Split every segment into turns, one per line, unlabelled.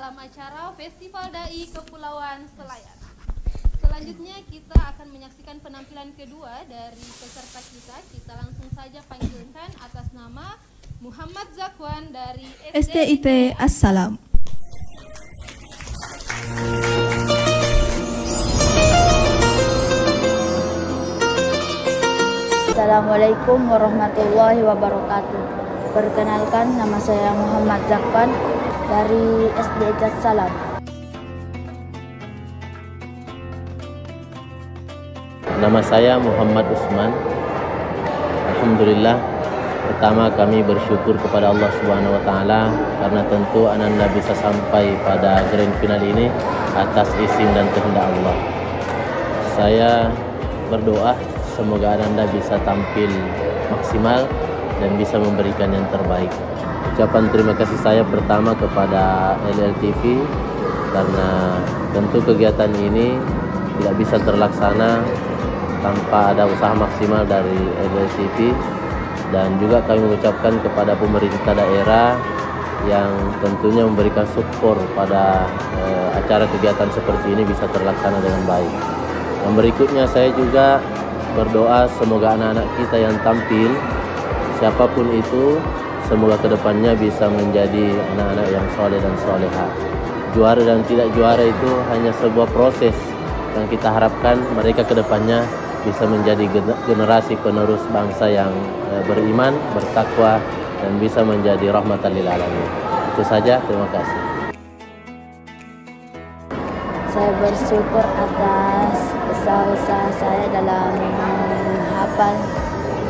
dalam acara Festival Dai Kepulauan Selayar. Selanjutnya kita akan menyaksikan penampilan kedua dari peserta kita. Kita langsung saja panggilkan atas nama Muhammad Zakwan dari
SDIT Assalam.
Assalamualaikum warahmatullahi wabarakatuh. Perkenalkan, nama saya Muhammad Zakwan dari SDIT Assalam.
Nama saya Muhammad Usman. Alhamdulillah, pertama kami bersyukur kepada Allah Subhanahu wa taala karena tentu Ananda bisa sampai pada grand final ini atas izin dan kehendak Allah. Saya berdoa semoga Ananda bisa tampil maksimal dan bisa memberikan yang terbaik. Ucapan terima kasih saya pertama kepada LLTV karena tentu kegiatan ini tidak bisa terlaksana tanpa ada usaha maksimal dari LLTV, dan juga kami mengucapkan kepada pemerintah daerah yang tentunya memberikan support pada acara kegiatan seperti ini bisa terlaksana dengan baik. Dan berikutnya saya juga berdoa semoga anak-anak kita yang tampil, siapapun itu, semoga kedepannya bisa menjadi anak-anak yang soleh dan soleha. Juara dan tidak juara itu hanya sebuah proses yang kita harapkan mereka kedepannya bisa menjadi generasi penerus bangsa yang beriman, bertakwa, dan bisa menjadi rahmatan lil alamin. Itu saja, terima kasih.
Saya bersyukur atas usaha-usaha saya dalam menghafal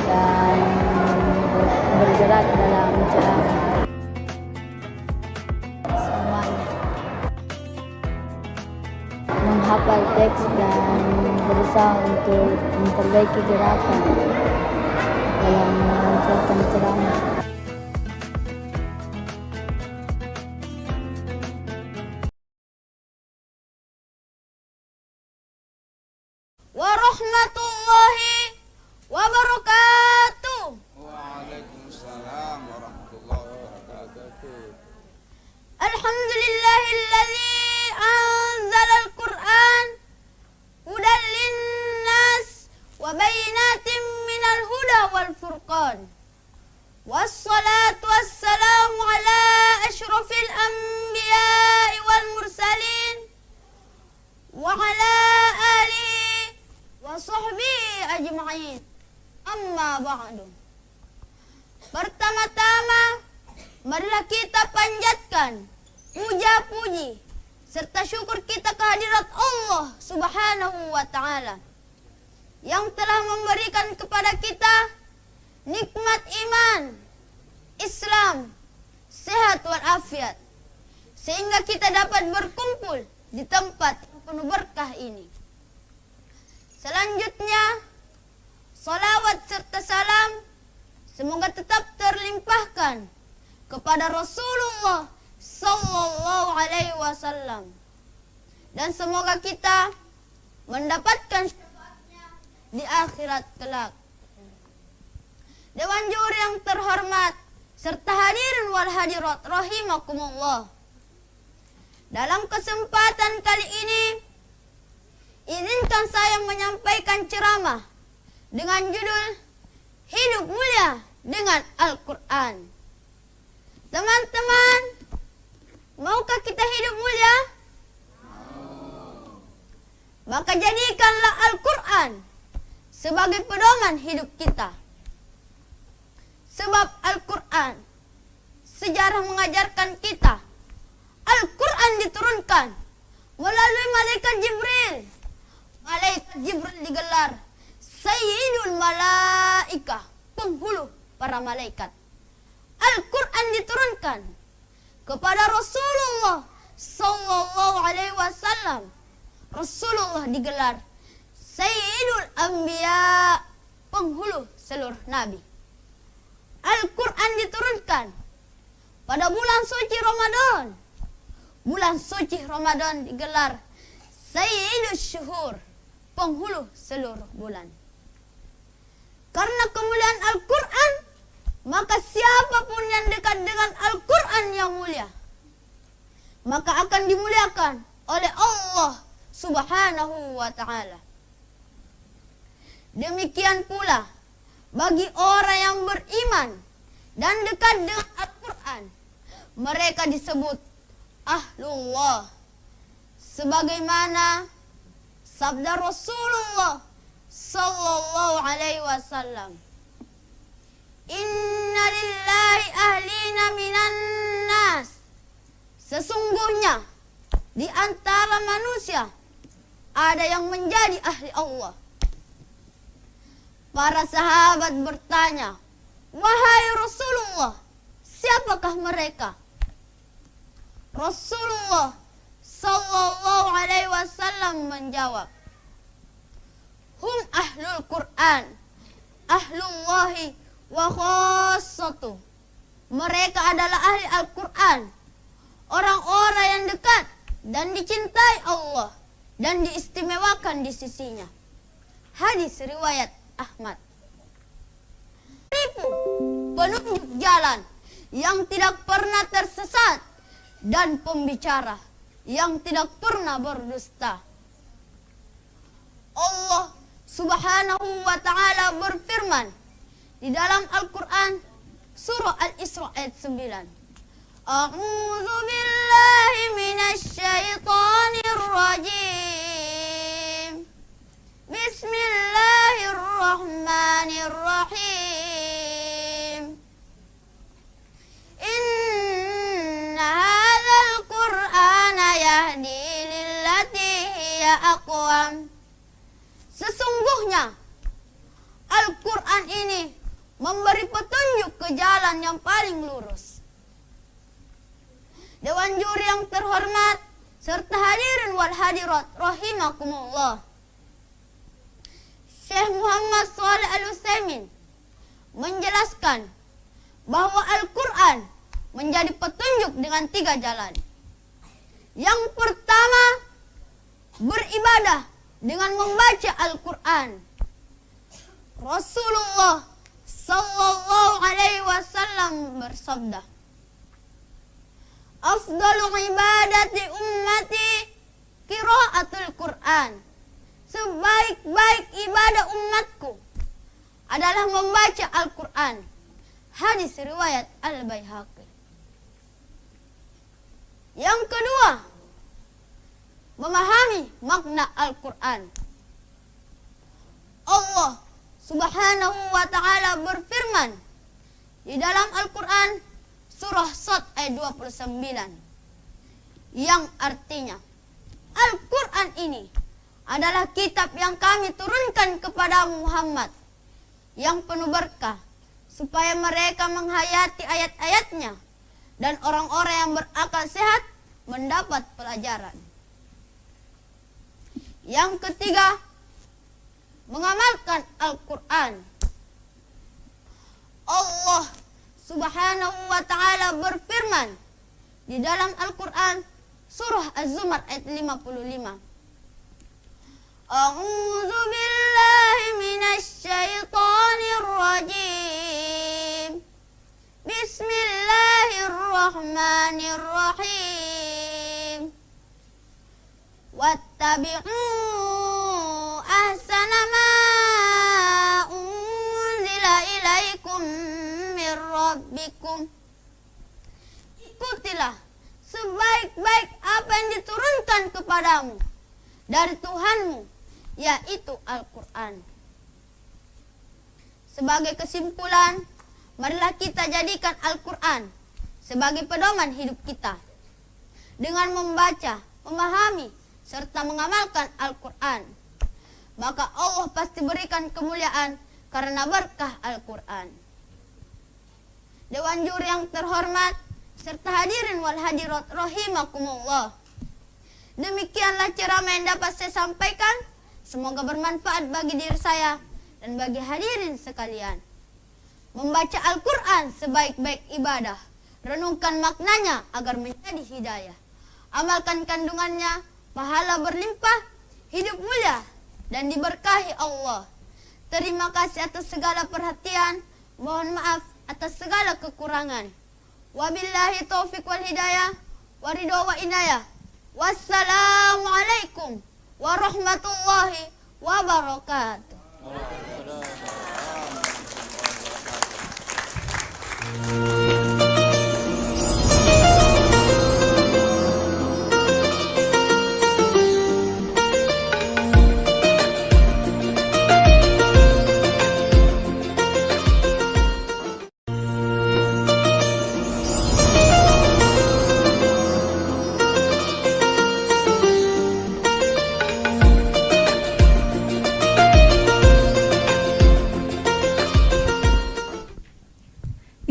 dan bergerak dalam ceramah. Semuanya menghafal teks dan berusaha untuk memperbaiki gerakan dalam mengucapkan ceramah.
Warahmatullahi wabarakatuh.
Waalaikumsalam warahmatullahi wabarakatuh.
Alhamdulillahilladzi anzala al-Qur'an hudan linnas wa bayyinatin minal huda wal furqan. Wassalatu wassalamu ala asyrafil anbiya'i wal mursalin wa ala alihi wa sahbihi ajma'in. Amma ba'du. Pertama-tama, marilah kita panjatkan puja-puji serta syukur kita kehadirat Allah Subhanahu wa taala yang telah memberikan kepada kita nikmat iman, Islam, sehat walafiat, sehingga kita dapat berkumpul di tempat penuh berkah ini. Selanjutnya, salawat serta salam semoga tetap terlimpahkan kepada Rasulullah Sallallahu Alaihi Wasallam, dan semoga kita mendapatkan syafaatnya di akhirat kelak. Dewan juri yang terhormat serta hadirin wal hadirat rahimakumullah. Dalam kesempatan kali ini, izinkan saya menyampaikan ceramah dengan judul Hidup Mulia dengan Al-Quran. Teman-teman, maukah kita hidup mulia? Maka jadikanlah Al-Quran sebagai pedoman hidup kita. Sebab Al-Quran, sejarah mengajarkan kita, Al-Quran diturunkan melalui malaikat Jibril. Malaikat Jibril digelar Sayyidul Malaikah, penghulu para malaikat. Al-Quran diturunkan kepada Rasulullah Sallallahu Alaihi Wasallam. Rasulullah digelar Sayyidul Anbiya, penghulu seluruh nabi. Al-Quran diturunkan pada bulan suci Ramadan. Bulan suci Ramadan digelar Sayyidul Syuhur, penghulu seluruh bulan. Karena kemuliaan Al-Quran, maka siapapun yang dekat dengan Al-Quran yang mulia, maka akan dimuliakan oleh Allah Subhanahu wa ta'ala. Demikian pula bagi orang yang beriman dan dekat dengan Al-Quran, mereka disebut Ahlullah, sebagaimana sabda Rasulullah sallallahu alaihi wasallam, Inna lillahi ahlina minan nas. Sesungguhnya di antara manusia ada yang menjadi ahli Allah. Para sahabat bertanya, wahai Rasulullah, siapakah mereka? Rasulullah sallallahu alaihi wasallam menjawab, hum ahlul Quran, ahlullahi wa khassatuh. Mereka adalah ahli Al-Quran, orang-orang yang dekat dan dicintai Allah dan diistimewakan di sisinya. Hadis riwayat Ahmad. Penunjuk jalan yang tidak pernah tersesat dan pembicara yang tidak pernah berdusta. Allah Subhanahu wa ta'ala berfirman di dalam Al-Quran surah Al-Isra ayat 9. A'udzu billahi minasy syaithanir rajim. Bismillahirrahmanirrahim. Inna hadzal Qur'ana yahdi lillati hiya aqwam. Sesungguhnya Al-Quran ini memberi petunjuk ke jalan yang paling lurus. Dewan juri yang terhormat serta hadirin wal hadirat rahimakumullah, Syekh Muhammad Shalih Al-Utsaimin menjelaskan bahwa Al-Quran menjadi petunjuk dengan 3 jalan. Yang pertama, beribadah dengan membaca Al-Quran. Rasulullah sallallahu alaihi wasallam bersabda, afdalu ibadati ummati qiraatul Quran. Sebaik-baik ibadah umatku adalah membaca Al-Quran. Hadis riwayat Al-Baihaqi. Yang kedua, memahami makna Al-Quran. Allah Subhanahu wa ta'ala berfirman di dalam Al-Quran surah Sad ayat 29, yang artinya, Al-Quran ini adalah kitab yang kami turunkan kepada Muhammad yang penuh berkah, supaya mereka menghayati ayat-ayatnya dan orang-orang yang berakal sehat mendapat pelajaran. Yang ketiga, mengamalkan Al-Quran. Allah Subhanahu wa ta'ala berfirman di dalam Al-Quran surah Az-Zumar ayat 55. A'udzu billahi minasy syaithanir rajim. Bismillahirrahmanirrahim. Wattabi'u ahsana ma unzila ilaikum mir rabbikum. Ikutilah sebaik-baik apa yang diturunkan kepadamu dari Tuhanmu, yaitu Al-Quran. Sebagai kesimpulan, marilah kita jadikan Al-Quran sebagai pedoman hidup kita. Dengan membaca, memahami, serta mengamalkan Al-Quran, maka Allah pasti berikan kemuliaan karena berkah Al-Quran. Dewan juri yang terhormat serta hadirin wal hadirat rahimakumullah, demikianlah ceramah yang dapat saya sampaikan. Semoga bermanfaat bagi diri saya dan bagi hadirin sekalian. Membaca Al-Quran sebaik-baik ibadah, renungkan maknanya agar menjadi hidayah. Amalkan kandungannya, pahala berlimpah, hidup mulia, dan diberkahi Allah. Terima kasih atas segala perhatian. Mohon maaf atas segala kekurangan. Wabillahi taufiq wal hidayah. waridho wa inayah. Wassalamualaikum warahmatullahi wabarakatuh.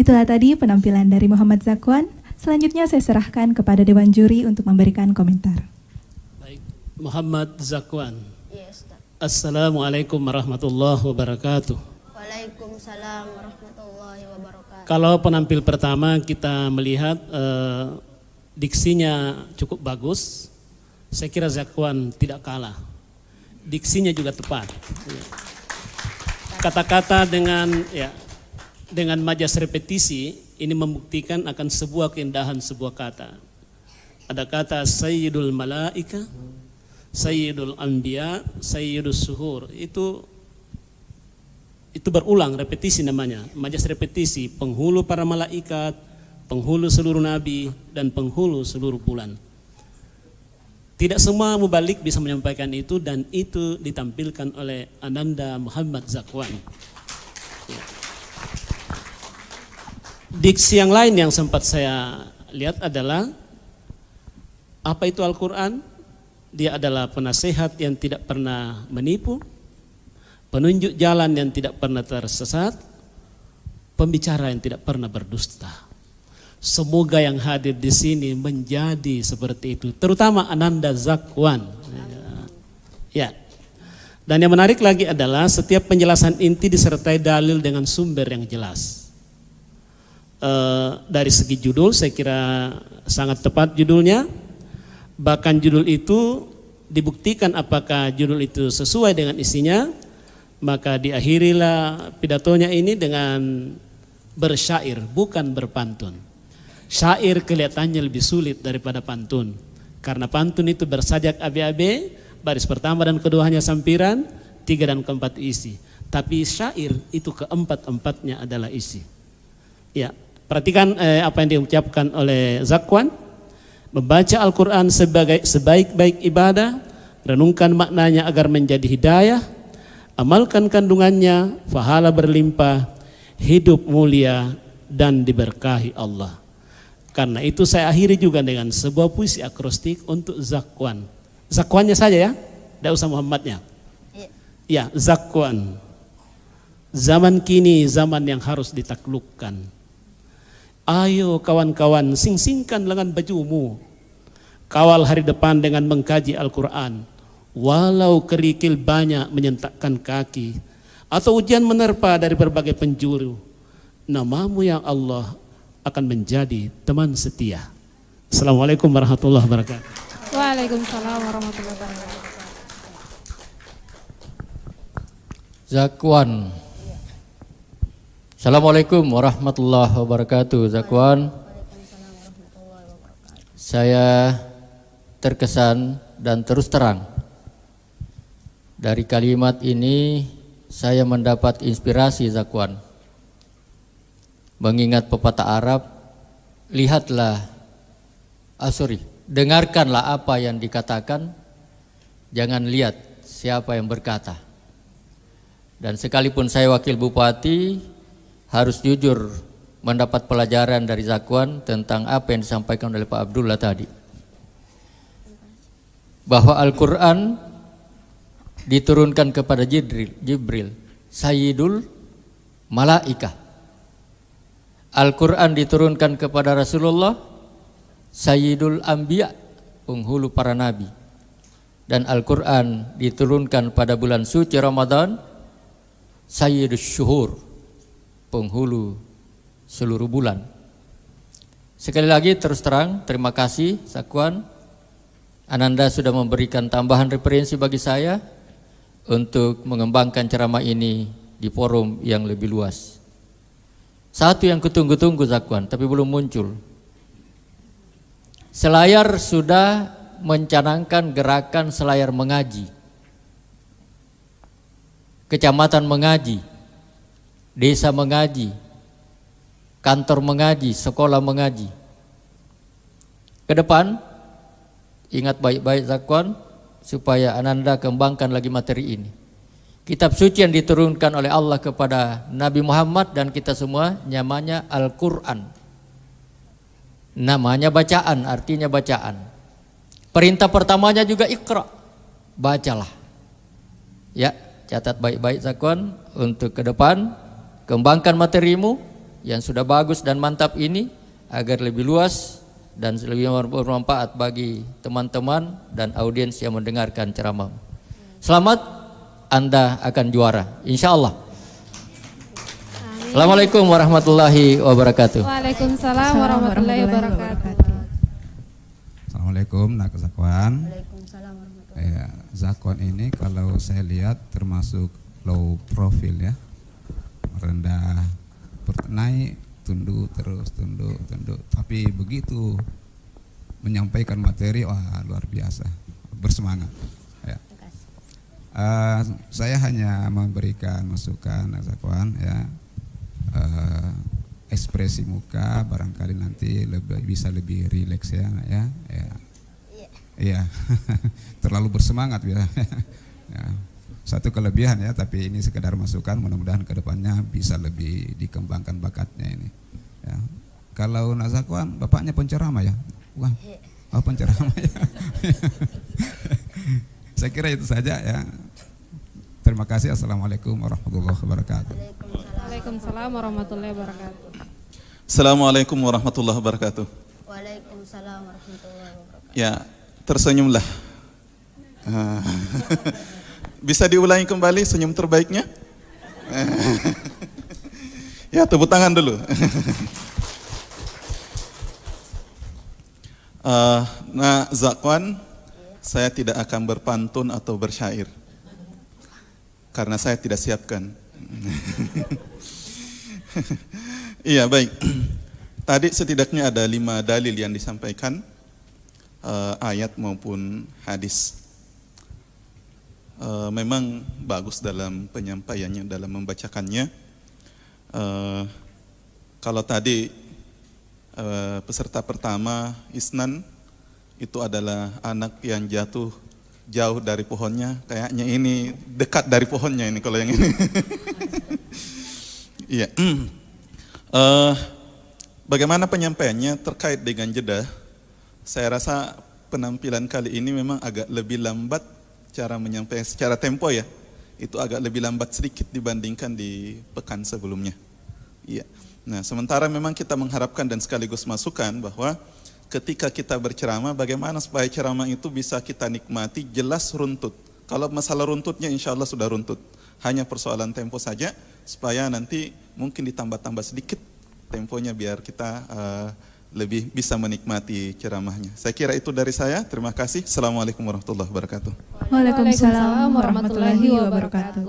Itulah tadi penampilan dari Muhammad Zakwan. Selanjutnya saya serahkan kepada Dewan Juri untuk memberikan komentar.
Baik, Muhammad Zakwan.
Ya, Ustaz.
Assalamualaikum warahmatullahi wabarakatuh.
Waalaikumsalam warahmatullahi wabarakatuh.
Kalau penampil pertama kita melihat diksinya cukup bagus. Saya kira Zakwan tidak kalah. Diksinya juga tepat. Kata-kata dengan majas repetisi ini membuktikan akan sebuah keindahan sebuah kata. Ada kata Sayyidul Malaika, Sayyidul Anbiya, Sayyidus Suhur. Itu berulang, repetisi namanya. Majas repetisi, penghulu para malaikat, penghulu seluruh nabi, dan penghulu seluruh bulan. Tidak semua mubalik bisa menyampaikan itu, dan itu ditampilkan oleh Ananda Muhammad Zakwan. Diksi yang lain yang sempat saya lihat adalah apa itu Al-Quran? Dia adalah penasehat yang tidak pernah menipu, penunjuk jalan yang tidak pernah tersesat, pembicara yang tidak pernah berdusta. Semoga yang hadir di sini menjadi seperti itu, terutama Ananda Zakwan. Ya. Dan yang menarik lagi adalah setiap penjelasan inti disertai dalil dengan sumber yang jelas. Dari segi judul saya kira sangat tepat judulnya. Bahkan judul itu dibuktikan apakah judul itu sesuai dengan isinya. Maka diakhirilah pidatonya ini dengan bersyair, bukan berpantun. Syair kelihatannya lebih sulit daripada pantun, karena pantun itu bersajak abe-abe, baris pertama dan kedua hanya sampiran, tiga dan keempat isi. Tapi syair itu keempat-empatnya adalah isi. Ya. Perhatikan apa yang diucapkan oleh Zakwan. Membaca Al-Quran sebaik-baik ibadah, renungkan maknanya agar menjadi hidayah, amalkan kandungannya, pahala berlimpah, hidup mulia dan diberkahi Allah. Karena itu saya akhiri juga dengan sebuah puisi akrostik untuk Zakwan. Zakwannya saja ya, tidak usah Muhammadnya. Ya, Zakwan. Zaman kini zaman yang harus ditaklukkan. Ayo kawan-kawan, sing-singkan lengan bajumu. Kawal hari depan dengan mengkaji Al-Quran. Walau kerikil banyak menyentakkan kaki, atau ujian menerpa dari berbagai penjuru, namamu yang Allah akan menjadi teman setia. Assalamualaikum warahmatullahi wabarakatuh.
Waalaikumsalam warahmatullahi wabarakatuh.
Zakwan. Assalamualaikum warahmatullahi wabarakatuh. Zakwan, saya terkesan dan terus terang dari kalimat ini. Saya mendapat inspirasi Zakwan, mengingat pepatah Arab, dengarkanlah apa yang dikatakan, jangan lihat siapa yang berkata. Dan sekalipun saya wakil bupati, harus jujur mendapat pelajaran dari Zakwan tentang apa yang disampaikan oleh Pak Abdullah tadi, bahwa Al-Quran diturunkan kepada Jibril, Sayyidul Malaika. Al-Quran diturunkan kepada Rasulullah, Sayyidul Anbiya, penghulu para nabi. Dan Al-Quran diturunkan pada bulan suci Ramadan, Sayyidus Syuhur, penghulu seluruh bulan. Sekali lagi terus terang terima kasih Zakwan. Ananda sudah memberikan tambahan referensi bagi saya untuk mengembangkan ceramah ini di forum yang lebih luas. Satu yang kutunggu-tunggu Zakwan tapi belum muncul. Selayar sudah mencanangkan gerakan Selayar mengaji, kecamatan mengaji, desa mengaji, kantor mengaji, sekolah mengaji. Ke depan ingat baik-baik Zakwan, supaya Ananda kembangkan lagi materi ini. Kitab suci yang diturunkan oleh Allah kepada Nabi Muhammad dan kita semua namanya Al-Quran. Namanya bacaan, artinya bacaan. Perintah pertamanya juga Iqra, bacalah. Ya, catat baik-baik Zakwan untuk ke depan. Kembangkan materimu yang sudah bagus dan mantap ini agar lebih luas dan lebih bermanfaat bagi teman-teman dan audiens yang mendengarkan ceramah. Selamat, Anda akan juara, insya Allah. Assalamualaikum warahmatullahi wabarakatuh.
Waalaikumsalam warahmatullahi wabarakatuh.
Assalamualaikum nak Zakwan.
Waalaikumsalam warahmatullahi
Ya, Zakwan ini kalau saya lihat termasuk low profile ya, rendah, naik tunduk terus tunduk. Tapi begitu menyampaikan materi, wah luar biasa, bersemangat. Ya. Saya hanya memberikan masukan Zakwan ya, ekspresi muka barangkali nanti bisa lebih rileks ya, Iya. Terlalu bersemangat ya. Satu kelebihan ya, tapi ini sekedar masukan, mudah-mudahan kedepannya bisa lebih dikembangkan bakatnya ini. Ya. Kalau Nazakwan, bapaknya penceramah ya, bukan? Oh penceramah ya. Saya kira itu saja ya. Terima kasih. Assalamualaikum warahmatullahi wabarakatuh.
Waalaikumsalam warahmatullahi wabarakatuh.
Assalamualaikum warahmatullahi wabarakatuh.
Waalaikumsalam warahmatullahi wabarakatuh.
Ya, tersenyumlah. Bisa diulangi kembali senyum terbaiknya? Ya, tepuk tangan dulu. Nah, Zakwan, saya tidak akan berpantun atau bersyair karena saya tidak siapkan. Iya, baik. Tadi setidaknya ada 5 dalil yang disampaikan, ayat maupun hadis. Memang bagus dalam penyampaiannya, dalam membacakannya. Kalau tadi peserta pertama Isnan itu adalah anak yang jatuh jauh dari pohonnya, kayaknya ini dekat dari pohonnya ini kalau yang ini. Iya. Bagaimana penyampaiannya terkait dengan jeda? Saya rasa penampilan kali ini memang agak lebih lambat cara menyampaikan secara tempo ya. Itu agak lebih lambat sedikit dibandingkan di pekan sebelumnya. Iya. Nah, sementara memang kita mengharapkan dan sekaligus masukan bahwa ketika kita berceramah, bagaimana supaya ceramah itu bisa kita nikmati jelas runtut. Kalau masalah runtutnya insya Allah sudah runtut. Hanya persoalan tempo saja, supaya nanti mungkin ditambah-tambah sedikit temponya biar kita lebih bisa menikmati ceramahnya. Saya kira itu dari saya. Terima kasih. Assalamualaikum warahmatullahi wabarakatuh.
Waalaikumsalam warahmatullahi wabarakatuh.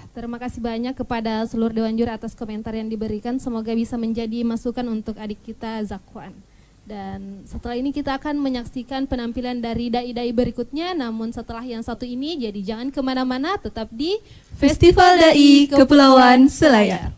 Terima kasih banyak kepada seluruh Dewan Juri atas komentar yang diberikan. Semoga bisa menjadi masukan untuk adik kita Zakwan. Dan setelah ini kita akan menyaksikan penampilan dari dai-dai berikutnya. Namun setelah yang satu ini, jadi jangan kemana-mana, tetap di
Festival Dai Kepulauan Selayar.